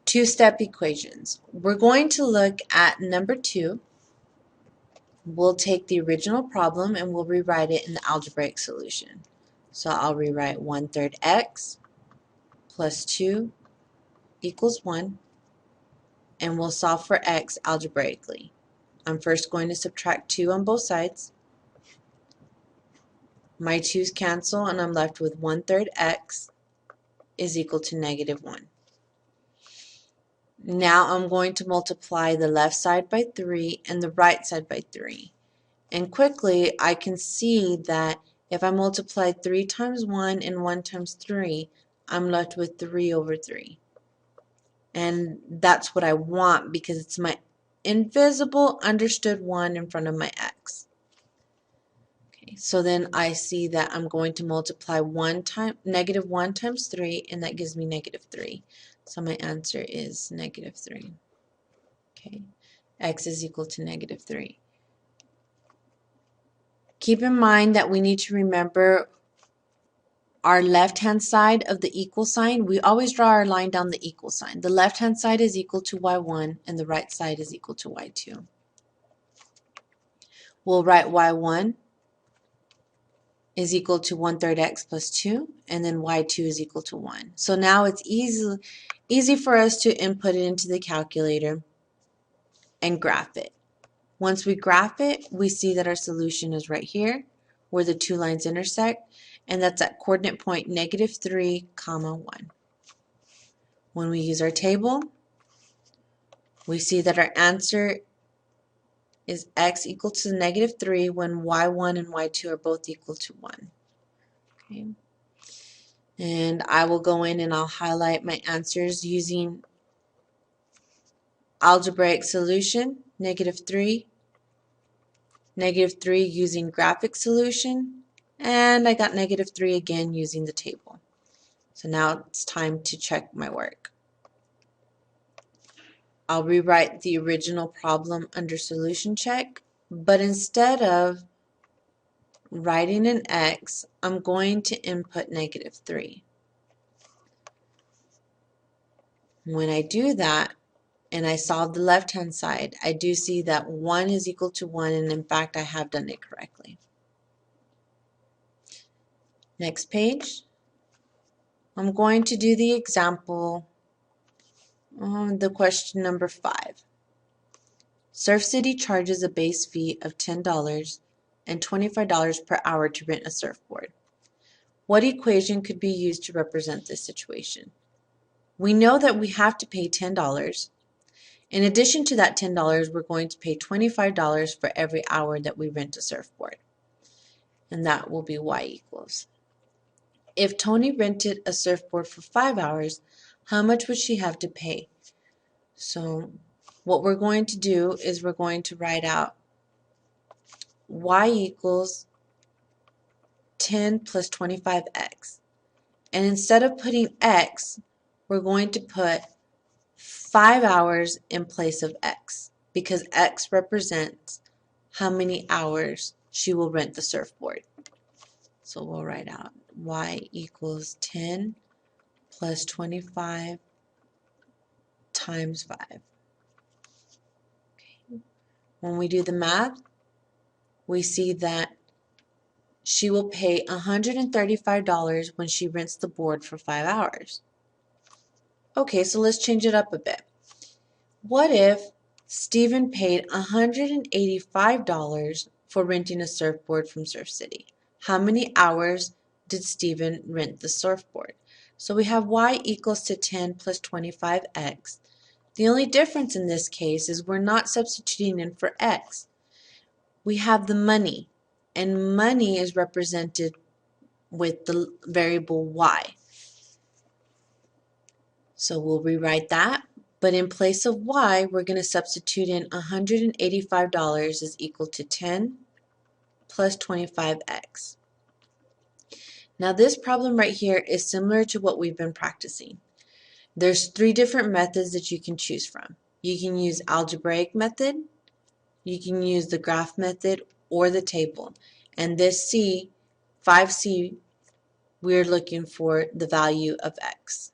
two-step equations. We're going to look at number 2. We'll take the original problem and we'll rewrite it in the algebraic solution. So I'll rewrite 1/3 x plus 2 equals 1, and we'll solve for x algebraically. I'm first going to subtract 2 on both sides. My 2's cancel and I'm left with 1/3 x is equal to -1. Now I'm going to multiply the left side by 3 and the right side by 3. And quickly I can see that if I multiply 3 times 1 and 1 times 3, I'm left with 3 over 3. And that's what I want because it's my invisible understood 1 in front of my x. Okay, so then I see that I'm going to multiply -1 times 3, and that gives me -3. So my answer is -3. Okay, x is equal to -3. Keep in mind that we need to remember our left-hand side of the equal sign. We always draw our line down the equal sign. The left-hand side is equal to y1 and the right side is equal to y2. We'll write y1 is equal to 1/3 x plus 2, and then y2 is equal to 1. So now it's easy for us to input it into the calculator and graph it. Once we graph it, we see that our solution is right here where the two lines intersect, and that's at coordinate point -3, 1. When we use our table, we see that our answer is x equal to -3 when y1 and y2 are both equal to 1. Okay. And I will go in and I'll highlight my answers using algebraic solution, -3, -3 using graphic solution, and I got -3 again using the table. So now it's time to check my work. I'll rewrite the original problem under solution check, but instead of writing an x, I'm going to input -3. When I do that, and I solve the left-hand side, I do see that 1 is equal to 1, and in fact I have done it correctly. Next page, I'm going to do the example on the question number 5. Surf City charges a base fee of $10 and $25 per hour to rent a surfboard. What equation could be used to represent this situation? We know that we have to pay $10. In addition to that $10, we're going to pay $25 for every hour that we rent a surfboard. And that will be y equals. If Tony rented a surfboard for 5 hours, how much would she have to pay? So what we're going to do is we're going to write out y equals 10 plus 25x. And instead of putting x, we're going to put 5 hours in place of x, because x represents how many hours she will rent the surfboard. So we'll write out y equals 10 plus 25 times 5. Okay. When we do the math, we see that she will pay $135 when she rents the board for 5 hours. Okay, so let's change it up a bit. What if Stephen paid $185 for renting a surfboard from Surf City? How many hours did Stephen rent the surfboard? So we have y equals to 10 plus 25x. The only difference in this case is we're not substituting in for x. We have the money, and money is represented with the variable y. So we'll rewrite that, but in place of y, we're going to substitute in $185 is equal to 10 plus 25x. Now this problem right here is similar to what we've been practicing. There's 3 different methods that you can choose from. You can use algebraic method, you can use the graph method, or the table. And this 5C, we're looking for the value of x.